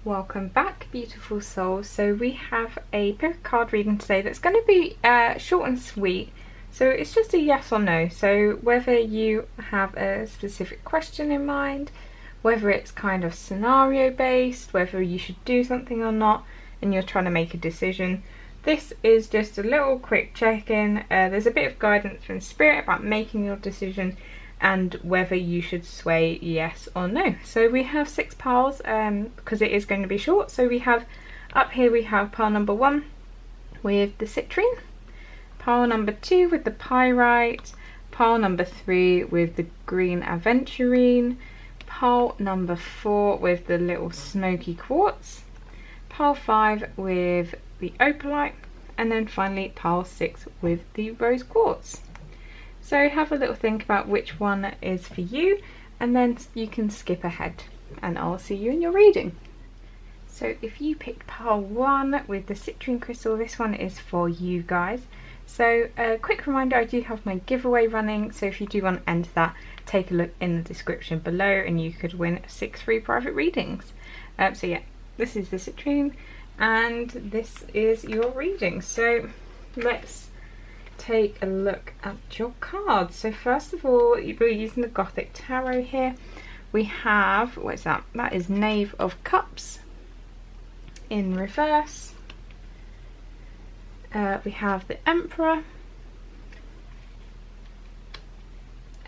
Welcome back, beautiful souls. So we have a pick card reading today that's going to be short and sweet. So it's just a yes or no. So whether you have a specific question in mind, whether it's kind of scenario based, whether you should do something or not, and you're trying to make a decision, this is just a little quick check-in. There's a bit of guidance from Spirit about making your decision and whether you should sway yes or no. So we have 6 piles because it is going to be short. So we have up here, we have pile number 1 with the citrine, pile number 2 with the pyrite, pile number 3 with the green aventurine, pile number 4 with the little smoky quartz, pile 5 with the opalite, and then finally pile 6 with the rose quartz. So have a little think about which one is for you, and then you can skip ahead and I'll see you in your reading. So if you picked pile 1 with the citrine crystal, this one is for you guys. So a quick reminder, I do have my giveaway running, so if you do want to enter that, take a look in the description below and you could win 6 free private readings. So yeah, this is the citrine and this is your reading. So let's take a look at your cards. So first of all, we're using the Gothic Tarot here. We have, what is that? That is Knave of Cups in reverse. We have the Emperor.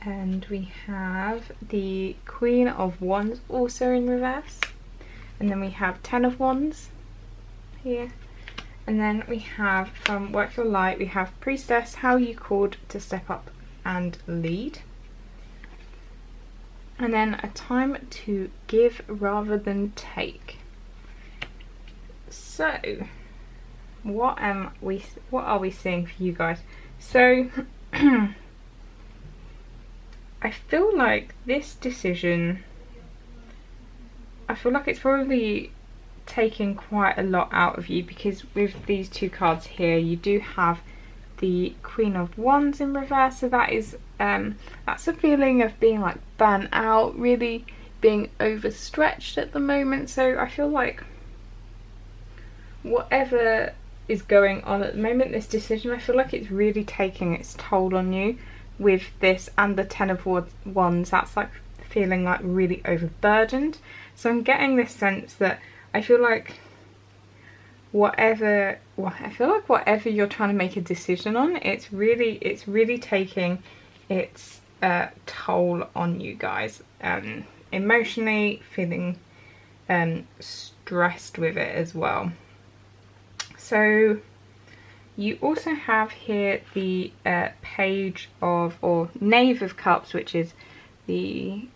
And we have the Queen of Wands also in reverse. And then we have 10 of Wands here. And then we have from Work Your Light, we have Priestess, how you called to step up and lead. And then a time to give rather than take. So, what are we seeing for you guys? So, I feel like this decision, I feel like it's probably taking quite a lot out of you, because with these 2 cards here you do have the Queen of Wands in reverse, so that is that's a feeling of being like burnt out, really being overstretched at the moment. So I feel like whatever is going on at the moment, this decision, I feel like it's really taking its toll on you with this, and the 10 of Wands, that's like feeling like really overburdened. So I'm getting this sense that I feel like whatever you're trying to make a decision on, it's really taking its toll on you guys, emotionally, feeling stressed with it as well. So you also have here the Page of, or Knave of Cups, which is the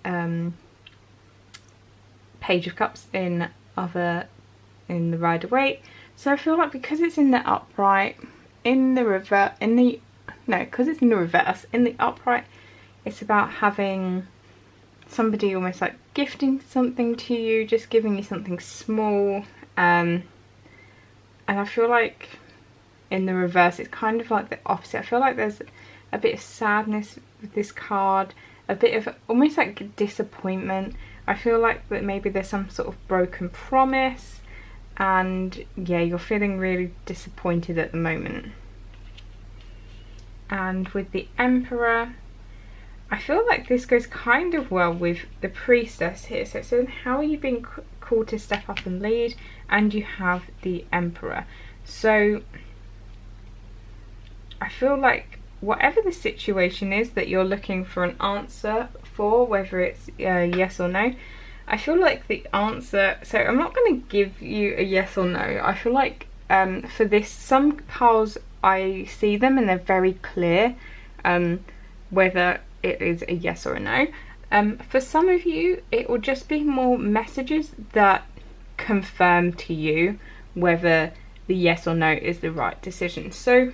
Page of Cups in the Rider-Waite. So I feel like because it's in the upright, because it's in the reverse, in the upright, it's about having somebody almost like gifting something to you, just giving you something small, and I feel like in the reverse it's kind of like the opposite. I feel like there's a bit of sadness with this card, a bit of almost like disappointment. I feel like that maybe there's some sort of broken promise, and yeah, you're feeling really disappointed at the moment. And with the Emperor, I feel like this goes kind of well with the Priestess here. So it's how are you being called to step up and lead, and you have the Emperor. So I feel like whatever the situation is that you're looking for an answer for, whether it's yes or no, I feel like the answer, so I'm not going to give you a yes or no. I feel like for this, some piles I see them and they're very clear whether it is a yes or a no. For some of you it will just be more messages that confirm to you whether the yes or no is the right decision. So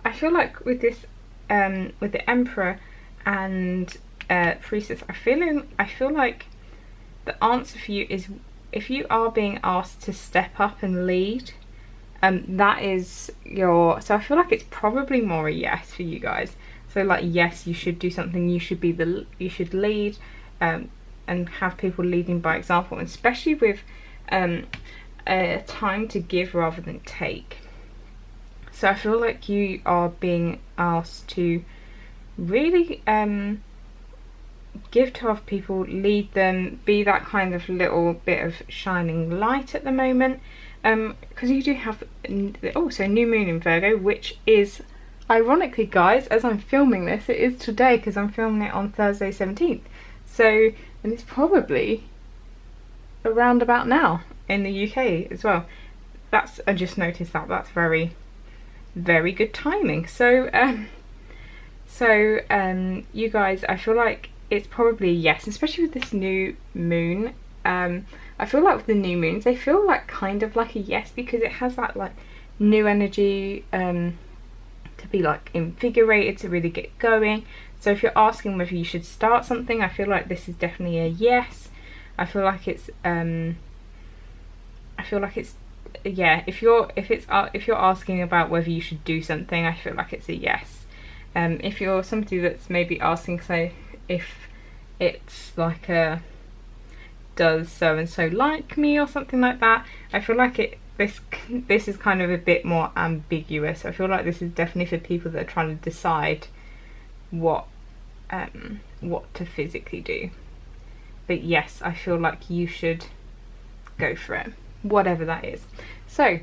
I feel like with this, with the Emperor and Priestess, I feel like the answer for you is, if you are being asked to step up and lead, that is your, so I feel like it's probably more a yes for you guys. So like, yes, you should do something, you should lead, and have people leading by example, especially with a time to give rather than take. So I feel like you are being asked to really give to other people, lead them, be that kind of little bit of shining light at the moment, because you do have also new moon in Virgo, which is ironically, guys, as I'm filming this, it is today because I'm filming it on Thursday 17th, so, and it's probably around about now in the UK as well. I just noticed that's very, very good timing. So you guys, I feel like it's probably a yes, especially with this new moon. I feel like with the new moons, they feel like kind of like a yes, because it has that like new energy to be like invigorated, to really get going. So if you're asking whether you should start something, I feel like this is definitely a yes. I feel like it's yeah, if you're asking about whether you should do something, I feel like it's a yes. If you're somebody that's maybe asking, say, if it's like a does so and so like me or something like that, I feel like this is kind of a bit more ambiguous. I feel like this is definitely for people that are trying to decide what to physically do. But yes, I feel like you should go for it, whatever that is. So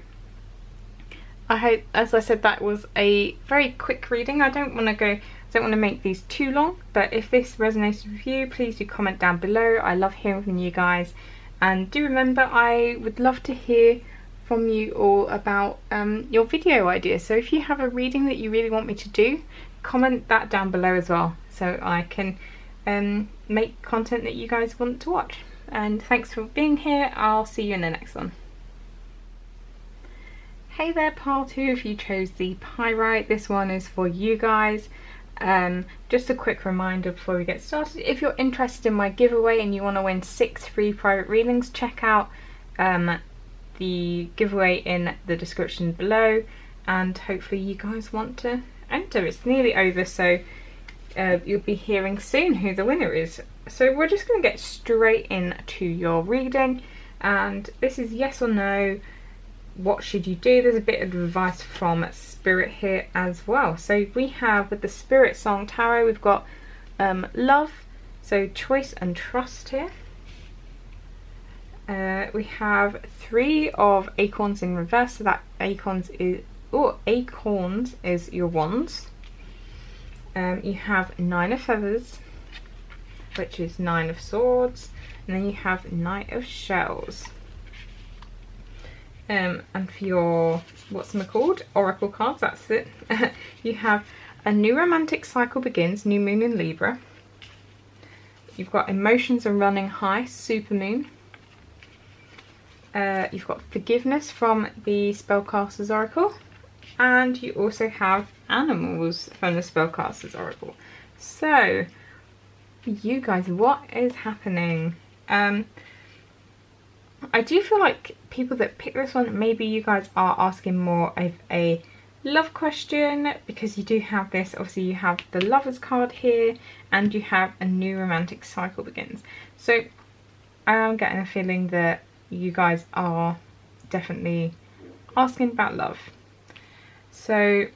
I hope, as I said, that was a very quick reading. I don't want to make these too long, but if this resonated with you, please do comment down below. I love hearing from you guys, and do remember, I would love to hear from you all about your video ideas. So if you have a reading that you really want me to do, comment that down below as well, so I can make content that you guys want to watch. And thanks for being here. I'll see you in the next one. Hey there, pile 2, if you chose the pyrite, this one is for you guys. Just a quick reminder before we get started, if you're interested in my giveaway and you want to win 6 free private readings, check out the giveaway in the description below, and hopefully you guys want to enter. It's nearly over, so you'll be hearing soon who the winner is. So we're just going to get straight into your reading, and this is yes or no. What should you do? There's a bit of advice from Spirit here as well. So we have, with the Spiritsong Tarot, we've got love, so choice and trust here. We have 3 of acorns in reverse, so that acorns is your wands. You have 9 of feathers, which is 9 of swords, and then you have Knight of shells. And for your, what's them called, oracle cards, that's it. You have a new romantic cycle begins, new moon in Libra. You've got emotions are running high, super moon. You've got forgiveness from the spellcaster's oracle, and you also have animals from the spellcaster's oracle. So you guys, what is happening? I do feel like people that pick this one, maybe you guys are asking more of a love question, because you do have this, obviously you have the Lovers card here, and you have a new romantic cycle begins. So I am getting a feeling that you guys are definitely asking about love. So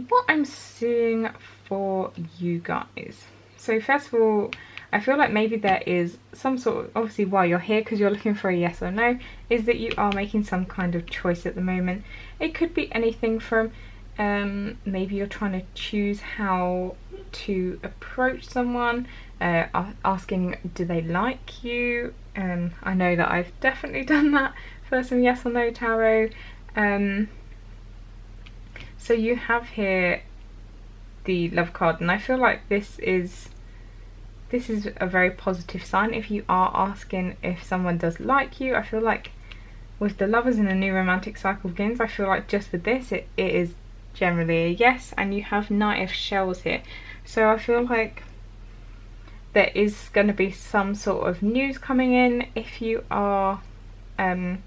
what I'm seeing for you guys, so first of all, I feel like maybe there is some sort of, obviously while you're here, because you're looking for a yes or no, is that you are making some kind of choice at the moment. It could be anything from maybe you're trying to choose how to approach someone, asking do they like you. I know that I've definitely done that for some yes or no tarot. So you have here the love card, and I feel like this is a very positive sign. If you are asking if someone does like you, I feel like with the Lovers in a new romantic cycle begins, I feel like just with this it is generally a yes. And you have Knight of shells here, so I feel like there is going to be some sort of news coming in. If you are asking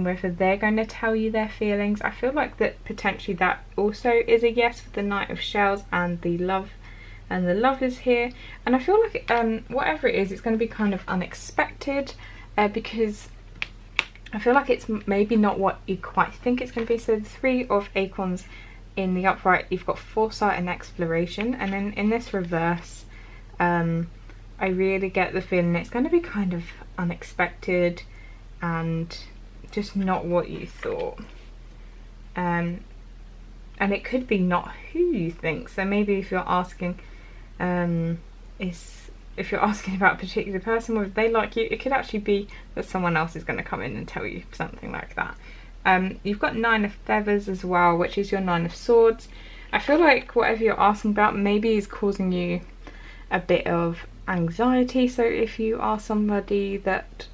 whether they're going to tell you their feelings, I feel like that potentially that also is a yes for the Knight of shells and the love and the Lovers here. And I feel like whatever it is, it's going to be kind of unexpected, because I feel like it's maybe not what you quite think it's going to be. So the Three of Acorns in the upright, you've got foresight and exploration, and then in this reverse, I really get the feeling it's going to be kind of unexpected and just not what you thought. And it could be not who you think. So maybe if you're asking, if you're asking about a particular person, whether they like you, it could actually be that someone else is going to come in and tell you something like that. You've got Nine of Feathers as well, which is your Nine of Swords. I feel like whatever you're asking about maybe is causing you a bit of anxiety. So if you are somebody that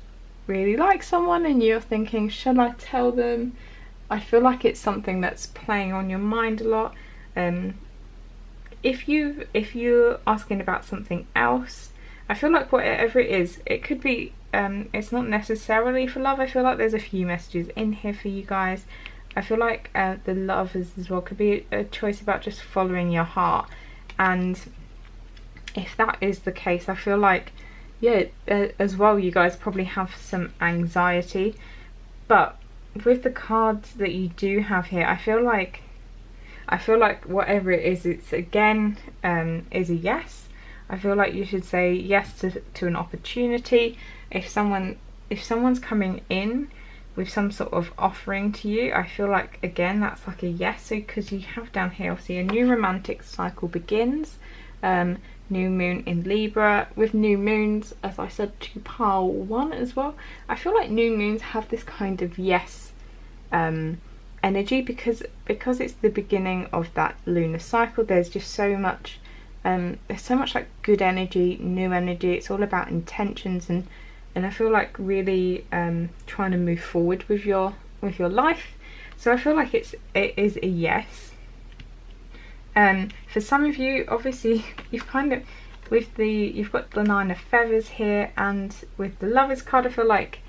really likes someone and you're thinking, should I tell them? I feel like it's something that's playing on your mind a lot. If you're asking about something else, I feel like whatever it is, it could be, it's not necessarily for love. I feel like there's a few messages in here for you guys. I feel like the Lovers as well could be a choice about just following your heart. And if that is the case, I feel like, yeah, as well, you guys probably have some anxiety. But with the cards that you do have here, I feel like whatever it is, it's again is a yes. I feel like you should say yes to an opportunity. If someone's coming in with some sort of offering to you, I feel like again that's like a yes. So because you have down here obviously a new romantic cycle begins, new moon in Libra. With new moons, as I said, to pile one as well, I feel like new moons have this kind of yes energy, because it's the beginning of that lunar cycle. There's just so much like good energy, new energy. It's all about intentions, and I feel like really trying to move forward with your life. So I feel like it is a yes. For some of you, obviously, you've kind of, you've got the Nine of Feathers here, and with the Lovers card, I feel like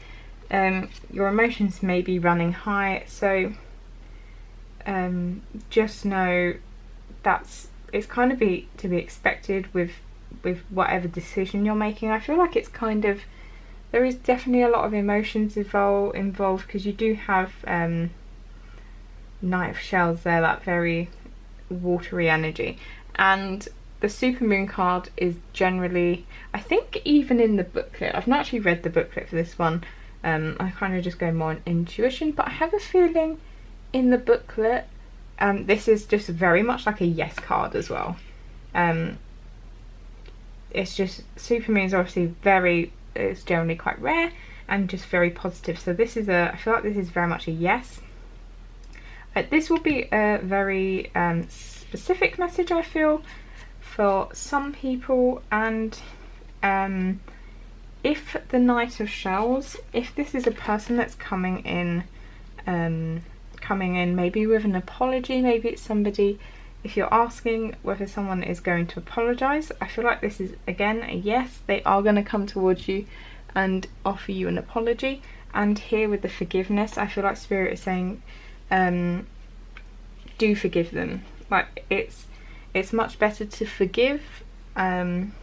your emotions may be running high. So just know it's kind of to be expected with whatever decision you're making. I feel like it's kind of, there is definitely a lot of emotions involved, because you do have Knight of Shells there, that very watery energy. And the Supermoon card is generally, I think even in the booklet, I've not actually read the booklet for this one, I kind of just go more on intuition, but I have a feeling in the booklet this is just very much like a yes card as well. It's just, Supermoons are obviously it's generally quite rare and just very positive, so this is I feel like this is very much a yes. This will be a very specific message, I feel, for some people. And if the Knight of Shells, if this is a person that's coming in maybe with an apology, maybe it's somebody, if you're asking whether someone is going to apologise, I feel like this is again a yes. They are going to come towards you and offer you an apology. And here with the forgiveness, I feel like Spirit is saying, do forgive them. Like it's much better to forgive, and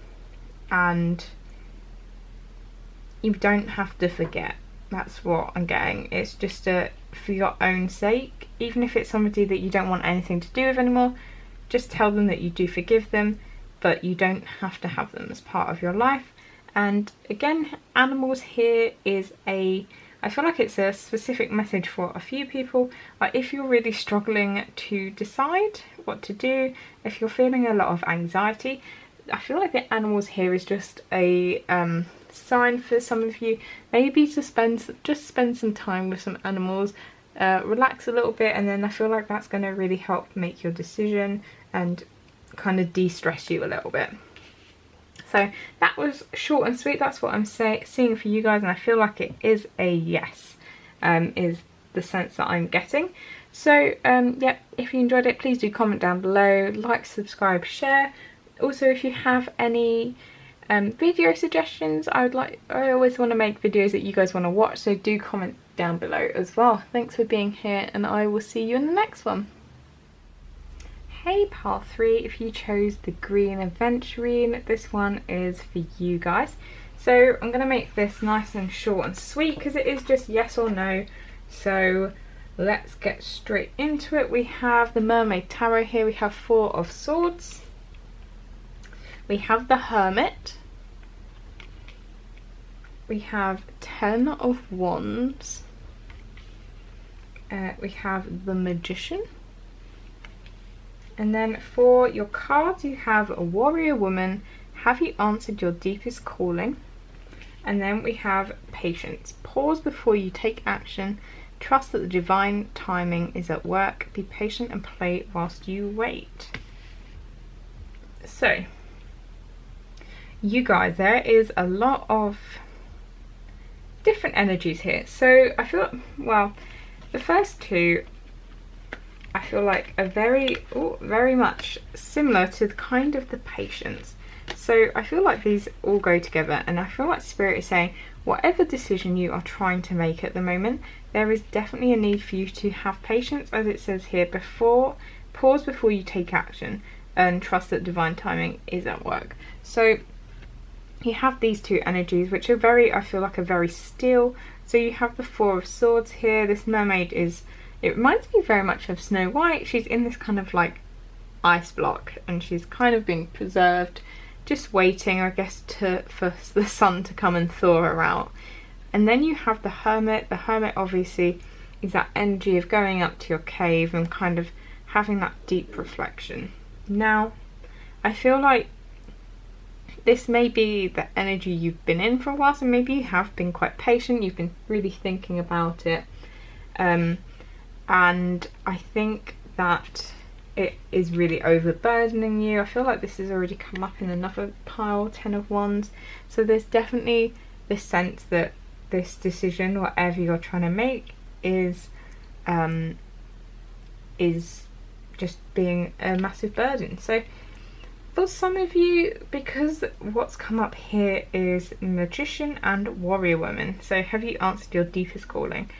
you don't have to forget. That's what I'm getting. It's just for your own sake. Even if it's somebody that you don't want anything to do with anymore, just tell them that you do forgive them, but you don't have to have them as part of your life. And again, animals here is I feel like it's a specific message for a few people. Like if you're really struggling to decide what to do, if you're feeling a lot of anxiety, I feel like the animals here is just a sign for some of you, maybe to spend some time with some animals, relax a little bit, and then I feel like that's going to really help make your decision and kind of de-stress you a little bit. So that was short and sweet. That's what I'm seeing for you guys, and I feel like it is a yes, is the sense that I'm getting. So yeah, if you enjoyed it, please do comment down below, like, subscribe, share. Also, if you have any video suggestions, I always want to make videos that you guys want to watch, so do comment down below as well. Thanks for being here, and I will see you in the next one. Okay, pile 3, if you chose the green aventurine, this one is for you guys. So I'm going to make this nice and short and sweet because it is just yes or no. So let's get straight into it. We have the Mermaid Tarot here. We have 4 of Swords. We have the Hermit. We have 10 of Wands. We have the Magician. And then for your cards, you have a Warrior Woman. Have you answered your deepest calling? And then we have Patience. Pause before you take action. Trust that the divine timing is at work. Be patient and play whilst you wait. So, you guys, there is a lot of different energies here. So I feel, well, the first 2 I feel like are very much similar to kind of the Patience. So I feel like these all go together, and I feel like Spirit is saying whatever decision you are trying to make at the moment, there is definitely a need for you to have patience, as it says here, pause before you take action and trust that divine timing is at work. So you have these 2 energies which are I feel like are very still. So you have the 4 of Swords here. This mermaid it reminds me very much of Snow-White. She's in this kind of like ice block, and she's kind of been preserved, just waiting, I guess, for the sun to come and thaw her out. And then you have the Hermit. The Hermit obviously is that energy of going up to your cave and kind of having that deep reflection. Now, I feel like this may be the energy you've been in for a while, so maybe you have been quite patient, you've been really thinking about it. And I think that it is really overburdening you. I feel like this has already come up in another pile, 10 of Wands. So there's definitely this sense that this decision, whatever you're trying to make, is just being a massive burden. So for some of you, because what's come up here is Magician and Warrior Woman. So have you answered your deepest calling?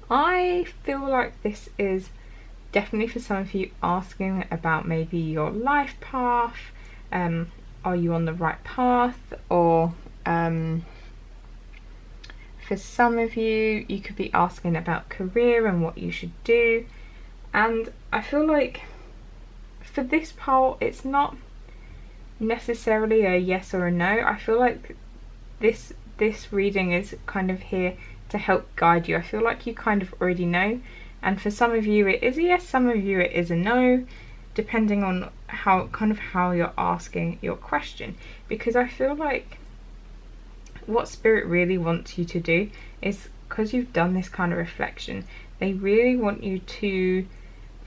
I feel like this is definitely for some of you asking about maybe your life path. Are you on the right path? Or for some of you, you could be asking about career and what you should do. And I feel like for this poll, it's not necessarily a yes or a no. I feel like this reading is kind of here to help guide you. I feel like you kind of already know, and for some of you it is a yes, some of you it is a no, depending on how you're asking your question. Because I feel like what Spirit really wants you to do is, because you've done this kind of reflection, they really want you to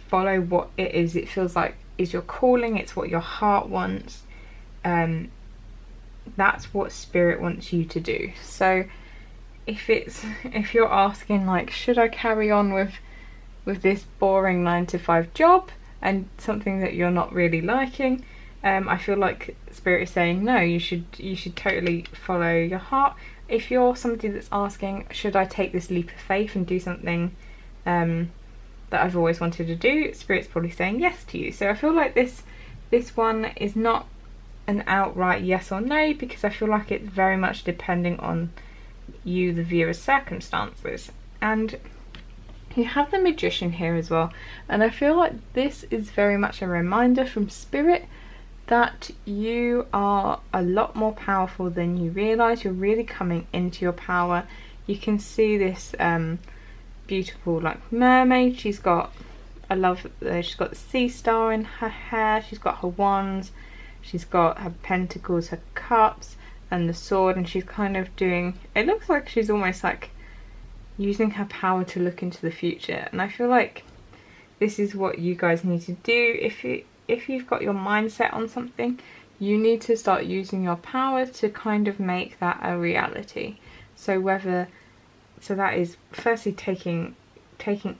follow what it is it feels like is your calling. It's what your heart wants. That's what Spirit wants you to do. So if you're asking like, should I carry on with this boring 9-to-5 job and something that you're not really liking, I feel like Spirit is saying no, you should totally follow your heart. If you're somebody that's asking, should I take this leap of faith and do something that I've always wanted to do, Spirit's probably saying yes to you. So I feel like this one is not an outright yes or no, because I feel like it's very much depending on you, the viewer's circumstances. And you have the Magician here as well, and I feel like this is very much a reminder from Spirit that you are a lot more powerful than you realise. You're really coming into your power. You can see this beautiful like mermaid. She's got, I love she's got the sea star in her hair, she's got her wands, she's got her pentacles, her cups, and the sword, and she's kind of doing, it looks like she's almost like using her power to look into the future. And I feel like this is what you guys need to do. If you've got your mindset on something, you need to start using your power to kind of make that a reality. So that is firstly taking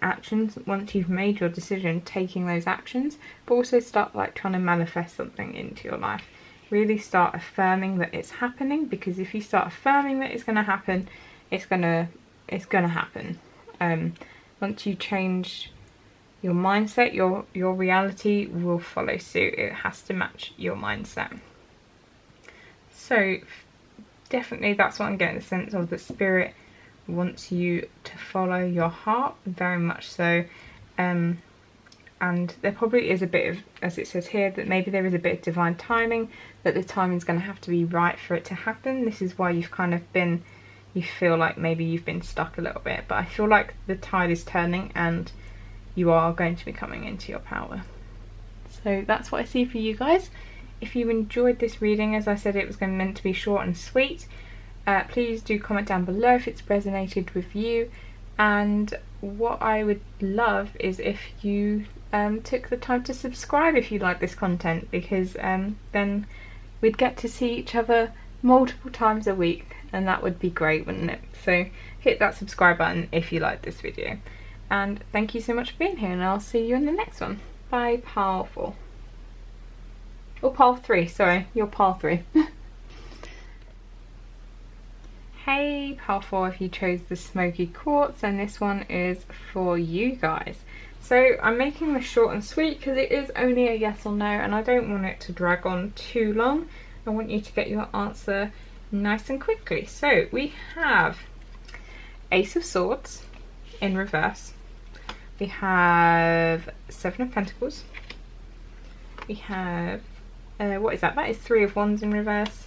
actions. Once you've made your decision, taking those actions, but also start like trying to manifest something into your life. Really start affirming that it's happening, because if you start affirming that it's going to happen, it's gonna happen. Once you change your mindset, your reality will follow suit. It has to match your mindset. So definitely that's what I'm getting the sense of. The spirit wants you to follow your heart, very much so. And there probably is a bit of, as it says here, that maybe there is a bit of divine timing, that the timing's going to have to be right for it to happen. This is why you've kind of been, you feel like maybe you've been stuck a little bit, but I feel like the tide is turning and you are going to be coming into your power. So that's what I see for you guys. If you enjoyed this reading, as I said, it was meant to be short and sweet. Please do comment down below if it's resonated with you. And what I would love is if you took the time to subscribe if you like this content, because then we'd get to see each other multiple times a week, and that would be great, wouldn't it? So hit that subscribe button if you like this video. And thank you so much for being here, and I'll see you in the next one. Bye, pile 4. Or pile 3, sorry, you're pile 3. Hey, pile 4, if you chose the smoky quartz, and this one is for you guys. So I'm making this short and sweet because it is only a yes or no, and I don't want it to drag on too long. I want you to get your answer nice and quickly. So we have Ace of Swords in reverse. We have 7 of Pentacles. We have, what is that? That is 3 of Wands in reverse.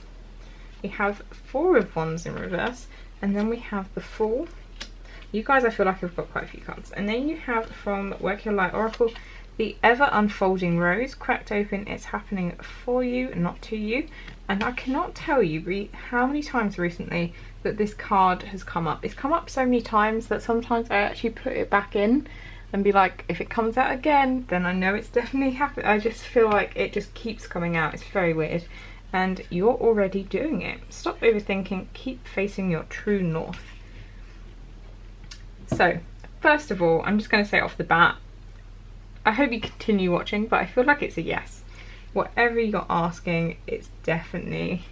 We have 4 of Wands in reverse. And then we have the Fool. You guys, I feel like I've got quite a few cards. And then you have from Work Your Light Oracle, the Ever Unfolding Rose. Cracked open, it's happening for you, not to you. And I cannot tell you how many times recently that this card has come up. It's come up so many times that sometimes I actually put it back in and be like, if it comes out again, then I know it's definitely happened. I just feel like it just keeps coming out. It's very weird. And you're already doing it. Stop overthinking. Keep facing your true north. So, first of all, I'm just going to say off the bat, I hope you continue watching, but I feel like it's a yes. Whatever you're asking, it's definitely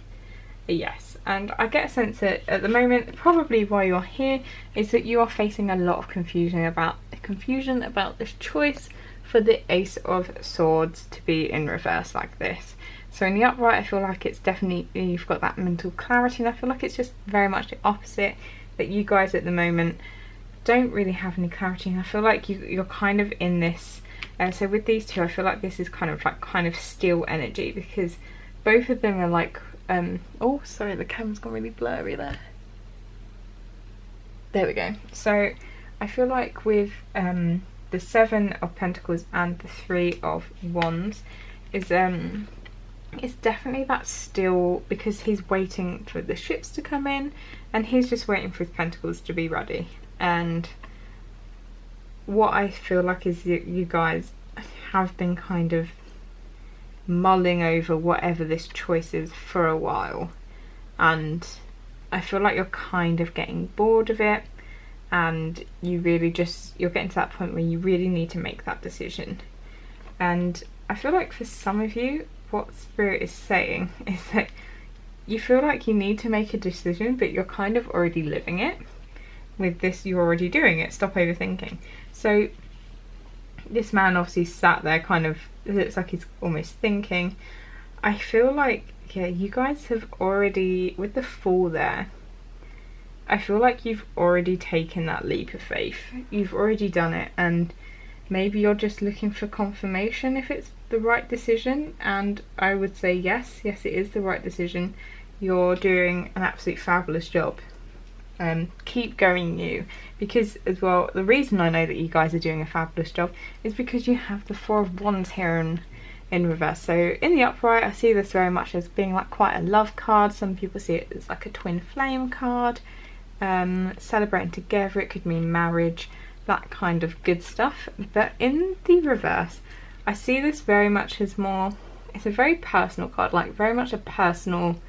a yes. And I get a sense that at the moment, probably why you're here, is that you are facing a lot of confusion about this choice for the Ace of Swords to be in reverse like this. So in the upright, I feel like it's definitely, you've got that mental clarity, and I feel like it's just very much the opposite, that you guys at the moment don't really have any clarity, and I feel like you're kind of in this, so with these two, I feel like this is kind of still energy, because both of them are like, oh sorry, the camera's gone really blurry there. There we go. So I feel like with the 7 of Pentacles and the 3 of Wands is it's definitely that still, because he's waiting for the ships to come in and he's just waiting for his Pentacles to be ready. And what I feel like is you guys have been kind of mulling over whatever this choice is for a while, and I feel like you're kind of getting bored of it, and you really just, you're getting to that point where you really need to make that decision. And I feel like for some of you, what Spirit is saying is that you feel like you need to make a decision, but you're kind of already living it. With this, you're already doing it. Stop overthinking. So this man obviously sat there kind of, it looks like he's almost thinking. I feel like, yeah, you guys have already, with the Fool there, I feel like you've already taken that leap of faith. You've already done it, and maybe you're just looking for confirmation if it's the right decision. And I would say yes, it is the right decision. You're doing an absolute fabulous job. Keep going, you, because as well, the reason I know that you guys are doing a fabulous job is because you have the 4 of Wands here in reverse. So in the upright, I see this very much as being like quite a love card. Some people see it as like a twin flame card, celebrating together. It could mean marriage, that kind of good stuff. But in the reverse, I see this very much as more, it's a very personal card, like very much a personal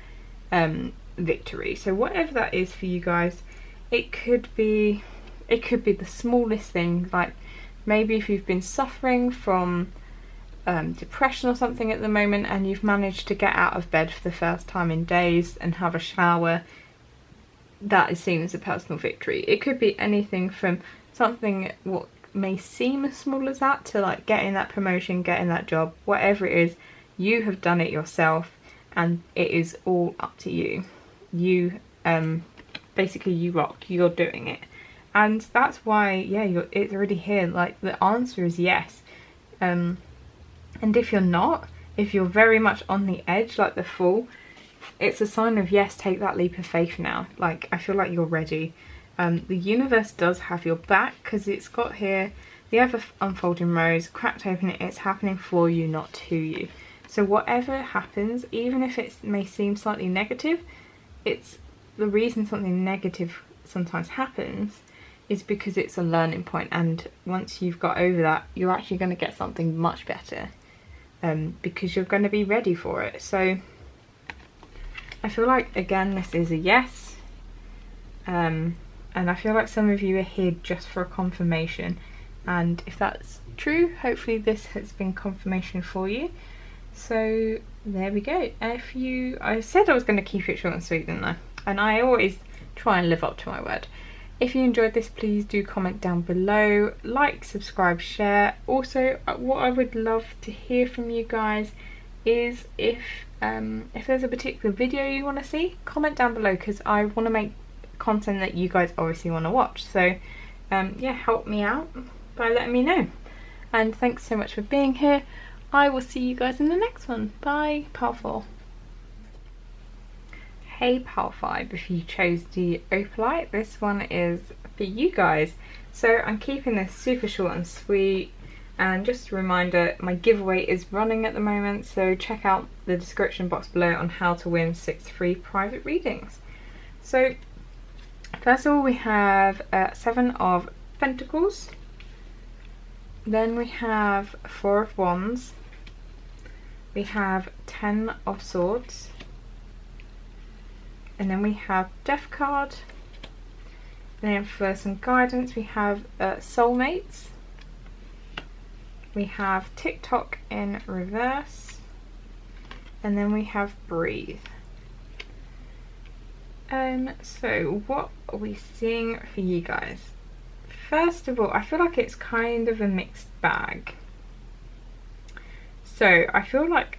victory. So whatever that is for you guys, it could be the smallest thing, like maybe if you've been suffering from depression or something at the moment, and you've managed to get out of bed for the first time in days and have a shower, that is seen as a personal victory. It could be anything from something what may seem as small as that, to like getting that promotion, getting that job, whatever it is, you have done it yourself and it is all up to you. You basically you rock, you're doing it. And that's why, yeah, it's already here. Like, the answer is yes. And if you're not, if you're very much on the edge, like the Fool, it's a sign of yes, take that leap of faith now. Like, I feel like you're ready. The universe does have your back, because it's got here the ever unfolding rose, cracked open, it's happening for you, not to you. So whatever happens, even if it may seem slightly negative, it's the reason something negative sometimes happens is because it's a learning point, and once you've got over that, you're actually going to get something much better, because you're going to be ready for it. So I feel like, again, this is a yes, and I feel like some of you are here just for a confirmation, and if that's true, hopefully this has been confirmation for you. So there we go. I said I was going to keep it short and sweet, didn't I? And I always try and live up to my word. If you enjoyed this, please do comment down below, like, subscribe, share. Also, what I would love to hear from you guys is if there's a particular video you want to see, comment down below, because I want to make content that you guys obviously want to watch. So yeah, help me out by letting me know. And thanks so much for being here. I will see you guys in the next one. Bye, Pile 4. Hey Pile 5, if you chose the Opalite, this one is for you guys. So I'm keeping this super short and sweet, and just a reminder, my giveaway is running at the moment, so check out the description box below on how to win 6 free private readings. So first of all, we have 7 of Pentacles, then we have 4 of Wands, we have 10 of Swords, and then we have Death card. And then for some guidance, we have Soulmates, we have TikTok in reverse, and then we have Breathe. So what are we seeing for you guys? First of all, I feel like it's kind of a mixed bag. So I feel like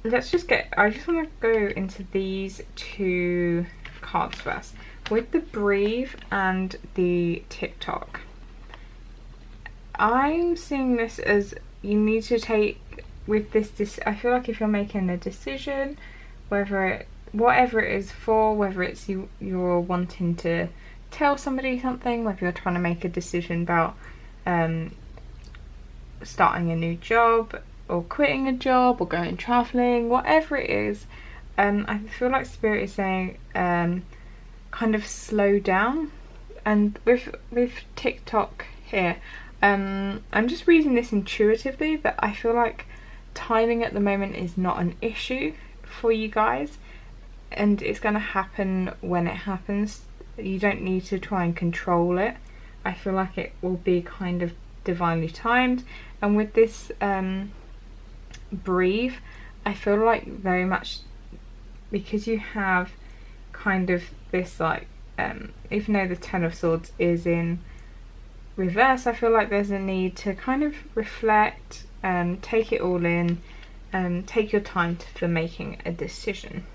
I just want to go into these 2 cards first. With the Breathe and the TikTok, I'm seeing this as you need to take with this. I feel like if you're making a decision, whatever it is for, whether it's you're wanting to tell somebody something, whether you're trying to make a decision about starting a new job, or quitting a job, or going travelling, whatever it is, I feel like Spirit is saying kind of slow down. And with TikTok here, I'm just reading this intuitively, that I feel like timing at the moment is not an issue for you guys, and it's going to happen when it happens. You don't need to try and control it. I feel like it will be kind of divinely timed. And with this Breathe, I feel like very much because you have kind of this like even though the 10 of Swords is in reverse, I feel like there's a need to kind of reflect, take it all in, take your time for making a decision.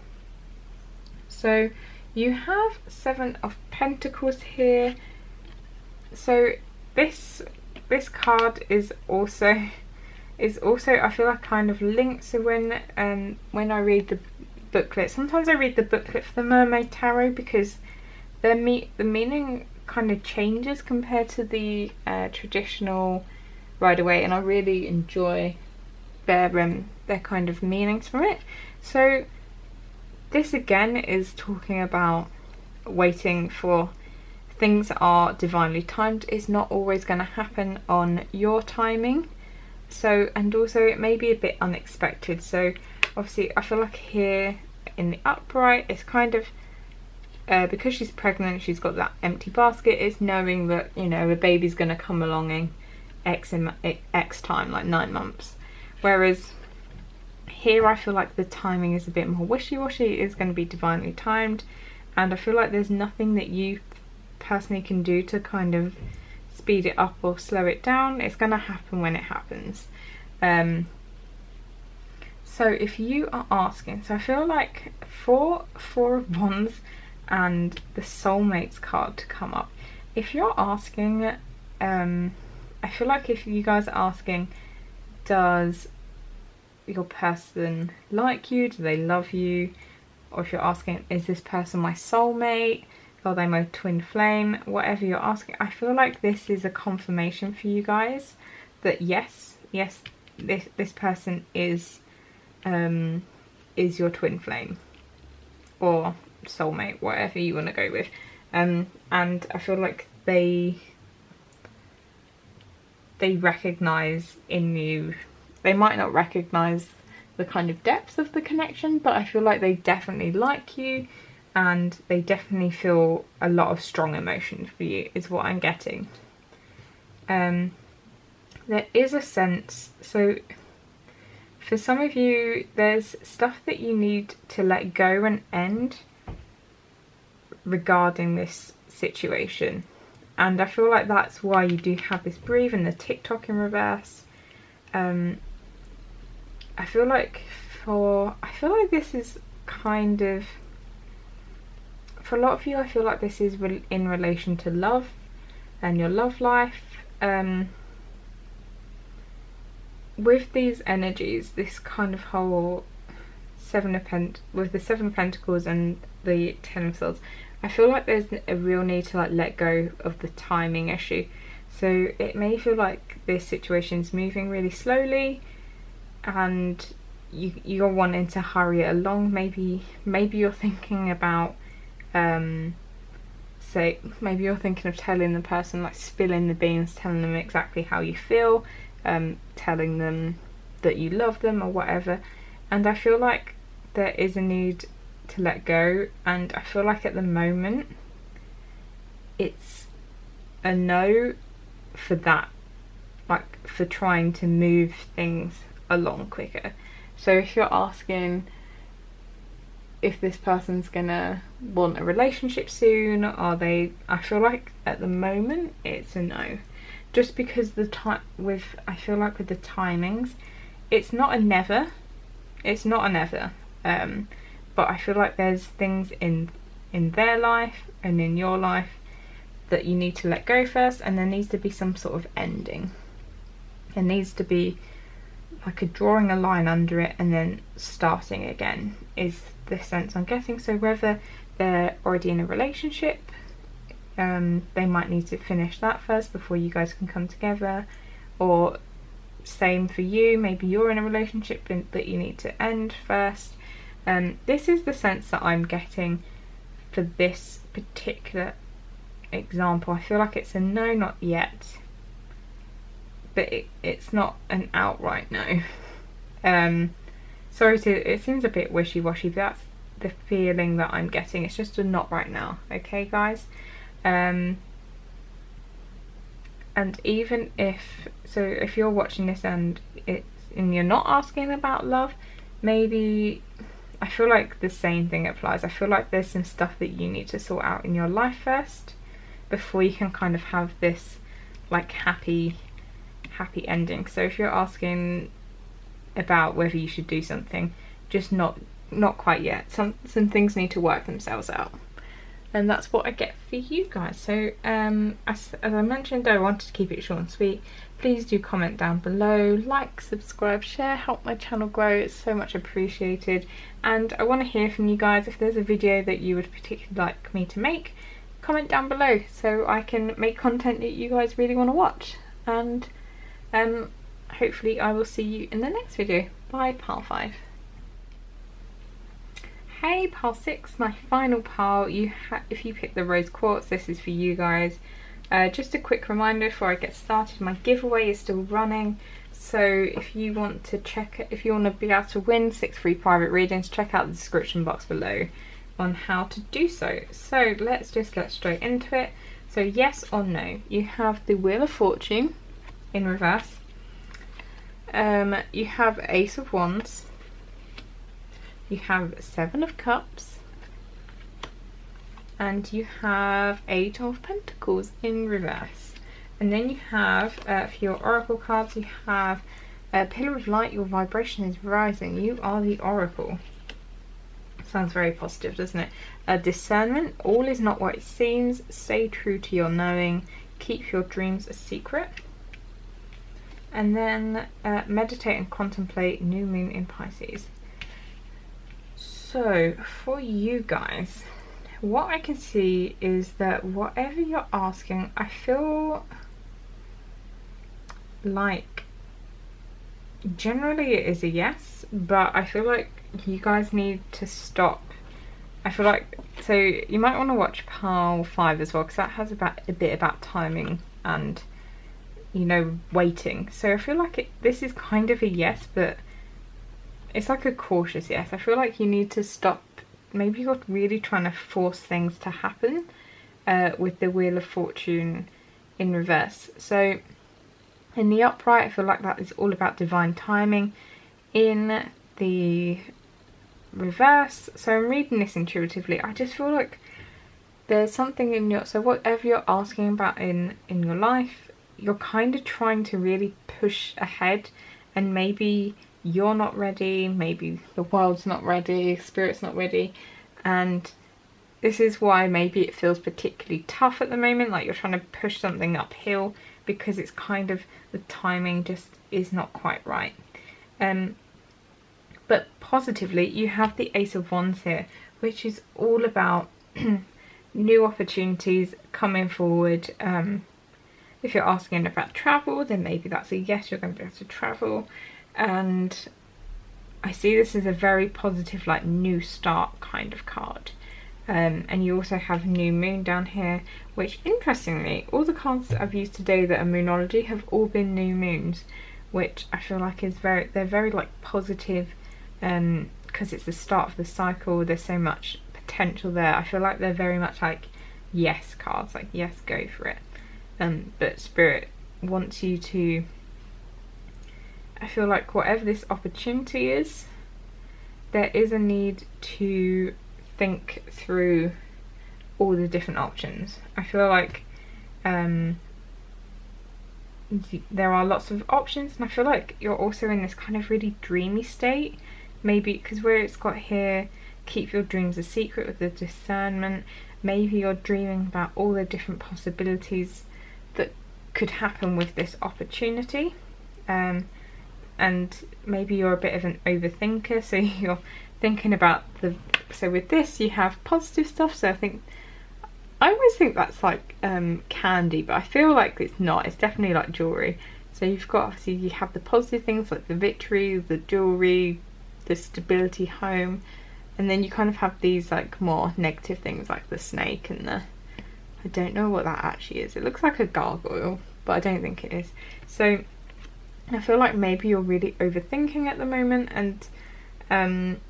So you have 7 of Pentacles here. So this card is also I feel like kind of linked. So when I read the booklet, sometimes I read the booklet for the Mermaid Tarot, because the meaning kind of changes compared to the traditional Rider-Waite, and I really enjoy their kind of meanings from it. So this again is talking about waiting for things are divinely timed. It's not always going to happen on your timing. So, and also it may be a bit unexpected. So obviously I feel like here in the upright, it's kind of because she's pregnant, she's got that empty basket. It's knowing that, you know, a baby's going to come along in X time, like 9 months. Whereas here I feel like the timing is a bit more wishy-washy. It's going to be divinely timed, and I feel like there's nothing that you personally can do to kind of speed it up or slow it down. It's going to happen when it happens. So if you are asking, so I feel like for Four of Wands and the Soulmates card to come up, if you're asking, I feel like if you guys are asking, does your person like you, do they love you, or if you're asking, is this person my soulmate, are they my twin flame, whatever you're asking, I feel like this is a confirmation for you guys that yes, this person is your twin flame or soulmate, whatever you want to go with. And I feel like they recognise in you, they might not recognise the kind of depth of the connection, but I feel like they definitely like you and they definitely feel a lot of strong emotion for you, is what I'm getting. There is a sense, so for some of you, there's stuff that you need to let go and end regarding this situation. And I feel like that's why you do have this breathe and the TikTok in reverse. I feel like this is kind of, for a lot of you, I feel like this is in relation to love and your love life. With these energies, this kind of whole with the Seven of Pentacles and the Ten of Swords, I feel like there's a real need to like let go of the timing issue. So it may feel like this situation is moving really slowly and you're wanting to hurry it along. Maybe you're thinking about maybe you're thinking of telling the person, like spilling the beans, telling them exactly how you feel, telling them that you love them or whatever. And I feel like there is a need to let go, and I feel like at the moment it's a no for that, like for trying to move things along quicker. So if you're asking if this person's gonna want a relationship soon, I feel like at the moment it's a no, just because I feel like with the timings, it's not a never, but I feel like there's things in their life and in your life that you need to let go first, and there needs to be some sort of ending. There needs to be like a drawing a line under it and then starting again, is the sense I'm getting. So whether they're already in a relationship, they might need to finish that first before you guys can come together, or same for you, maybe you're in a relationship that you need to end first. This is the sense that I'm getting for this particular example. I feel like it's a no, not yet, but it's not an outright no. Sorry it seems a bit wishy-washy, but that's the feeling that I'm getting. It's just a not right now, okay guys? And even if you're watching this and you're not asking about love, maybe I feel like the same thing applies. I feel like there's some stuff that you need to sort out in your life first before you can kind of have this like happy ending. So if you're asking about whether you should do something, just not quite yet. Some things need to work themselves out. And that's what I get for you guys. So as I mentioned, I wanted to keep it short and sweet. Please do comment down below, like, subscribe, share, help my channel grow. It's so much appreciated. And I want to hear from you guys. If there's a video that you would particularly like me to make, comment down below so I can make content that you guys really want to watch. And hopefully I will see you in the next video. Bye, Pile 5. Hey Pile 6, my final pile. If you pick the rose quartz, this is for you guys. Just a quick reminder before I get started, my giveaway is still running. So if you want to be able to win 6 free private readings, check out the description box below on how to do so. So let's just get straight into it. So yes or no, you have the Wheel of Fortune in reverse. You have Ace of Wands. You have Seven of Cups, and you have Eight of Pentacles in reverse. And then you have, for your oracle cards, you have a pillar of light, your vibration is rising. You are the oracle. Sounds very positive, doesn't it? Discernment, all is not what it seems. Stay true to your knowing. Keep your dreams a secret. And then meditate and contemplate, new moon in Pisces. So for you guys, what I can see is that whatever you're asking, I feel like generally it is a yes, but I feel like you guys need to stop. I feel like, so you might want to watch pile 5 as well, because that has a bit about timing and, you know, waiting. So I feel like this is kind of a yes, but it's like a cautious yes. I feel like you need to stop. Maybe you're really trying to force things to happen with the Wheel of Fortune in reverse. So in the upright, I feel like that is all about divine timing. In the reverse, so I'm reading this intuitively, I just feel like there's something in your, so whatever you're asking about in your life, you're kind of trying to really push ahead, and maybe you're not ready, maybe the world's not ready, spirit's not ready, and this is why maybe it feels particularly tough at the moment, like you're trying to push something uphill, because it's kind of, the timing just is not quite right. But positively, you have the Ace of Wands here, which is all about new opportunities coming forward. If you're asking about travel, then maybe that's a yes, you're going to be able to travel. And I see this as a very positive, like, new start kind of card. And you also have new moon down here, which interestingly, all the cards that I've used today that are moonology have all been new moons, which I feel like is they're very like positive, because it's the start of the cycle. There's so much potential there. I feel like they're very much like yes cards, like yes, go for it. But Spirit wants you to, I feel like whatever this opportunity is, there is a need to think through all the different options. I feel like there are lots of options, and I feel like you're also in this kind of really dreamy state, maybe because where it's got here, keep your dreams a secret with the discernment, maybe you're dreaming about all the different possibilities that could happen with this opportunity, and maybe you're a bit of an overthinker, so you're thinking about so with this you have positive stuff, so I always think that's like candy, but I feel like it's not. It's definitely like jewellery. So you've got, obviously you have the positive things like the victory, the jewellery, the stability, home, and then you kind of have these like more negative things like the snake and the, I don't know what that actually is. It looks like a gargoyle, but I don't think it is. So I feel like maybe you're really overthinking at the moment, and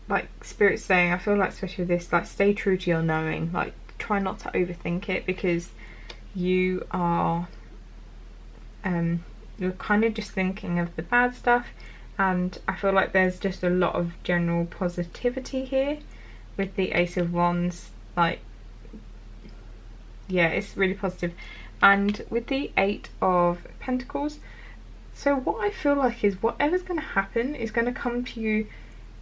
like Spirit's saying, I feel like especially with this, like stay true to your knowing, like try not to overthink it, because you are you're kind of just thinking of the bad stuff, and I feel like there's just a lot of general positivity here with the Ace of Wands. Like, yeah, it's really positive. And with the 8 of Pentacles, so what I feel like is whatever's going to happen is going to come to you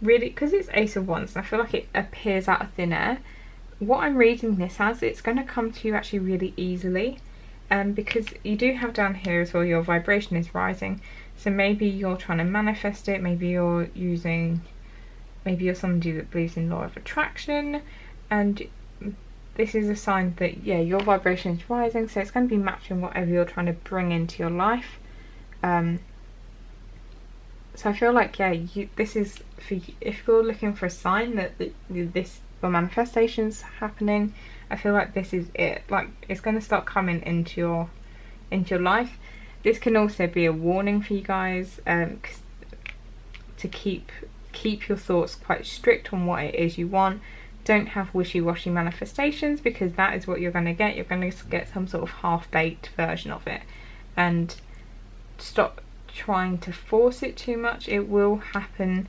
really, because it's Ace of Wands, and I feel like it appears out of thin air. What I'm reading this as, it's going to come to you actually really easily, because you do have down here as well, your vibration is rising, so maybe you're trying to manifest it, maybe you're somebody that believes in law of attraction, and this is a sign that, yeah, your vibration is rising, so it's going to be matching whatever you're trying to bring into your life. So I feel like, yeah, this is for you. If you're looking for a sign that your manifestation's happening, I feel like this is it. Like, it's going to start coming into your life. This can also be a warning for you guys, to keep your thoughts quite strict on what it is you want. Don't have wishy-washy manifestations, because that is what you're going to get. You're going to get some sort of half-baked version of it, and stop trying to force it too much. It will happen,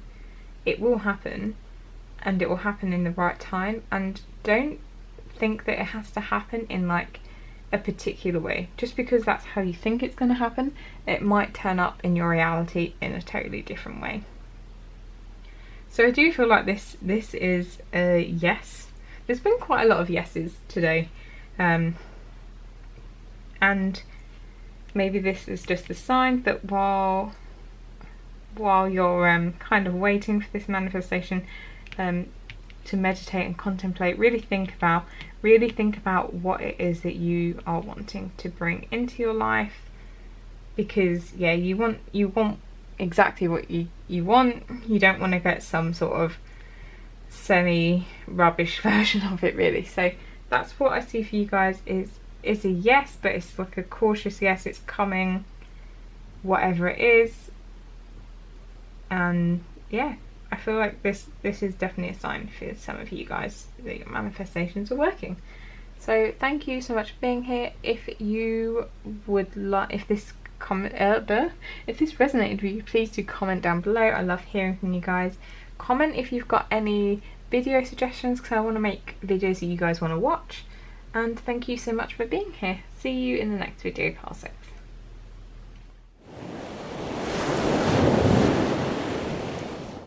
and it will happen in the right time, and don't think that it has to happen in like a particular way. Just because that's how you think it's going to happen, it might turn up in your reality in a totally different way. So I do feel like this is a yes. There's been quite a lot of yeses today, and maybe this is just a sign that while you're kind of waiting for this manifestation to meditate and contemplate, really think about what it is that you are wanting to bring into your life, because yeah, you want exactly what you want. You don't want to get some sort of semi rubbish version of it, really. So that's what I see for you guys is a yes, but it's like a cautious yes. It's coming, whatever it is. And yeah, I feel like this is definitely a sign for some of you guys that your manifestations are working. So thank you so much for being here. If you would like, if this resonated with you, please do comment down below. I love hearing from you guys. Comment if you've got any video suggestions, because I want to make videos that you guys want to watch. And thank you so much for being here. See you in the next video, Carl 6.